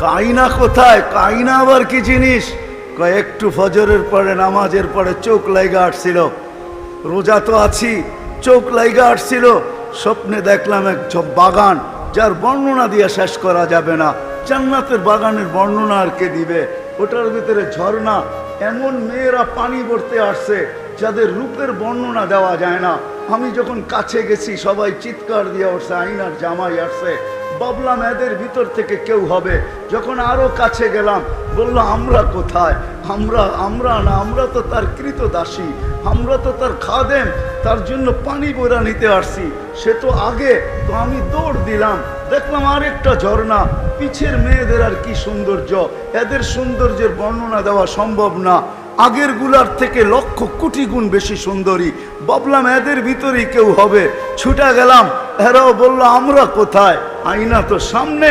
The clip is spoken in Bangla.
কাইনা কোথায়? কাইনা আবার কি জিনিস? একটু ফজরের পরে নামাজের পরে চোখ লাইগা আসছিল, রোজা তো আছি, চোখ লাইগা আসছিল, স্বপ্নে দেখলাম এক বাগান, যার বর্ণনা দিয়ে শেষ করা যাবে না। জান্নাতের বাগানের বর্ণনা আর কে দিবে? ওটার ভিতরে ঝর্ণা, এমন মেয়েরা পানি ভরতে আসছে যাদের রূপের বর্ণনা দেওয়া যায় না। আমি যখন কাছে গেছি সবাই চিৎকার দিয়ে উঠছে, আইনার জামাই আসছে। ভাবলাম এদের ভিতর থেকে কেউ হবে। যখন আরো কাছে গেলাম, বললো আমরা কোথায়? আমরা না, আমরা তো তার কৃতদাসী, আমরা তো তার খাদেম, তার জন্য পানি বইরা নিতে আসছি। সে তো আগে, তো আমি দৌড় দিলাম, দেখলাম আরেকটা ঝর্ণা। পিছের মেয়েদের আর কি সৌন্দর্য, এদের সৌন্দর্যের বর্ণনা দেওয়া সম্ভব না। আগের গুলার থেকে লক্ষ কোটি গুণ বেশি সুন্দরী। ভাবলাম এদের ভিতরেই কেউ হবে। ছুটে গেলাম, এরাও বললো আমরা কোথায়? আয়না তো সামনে,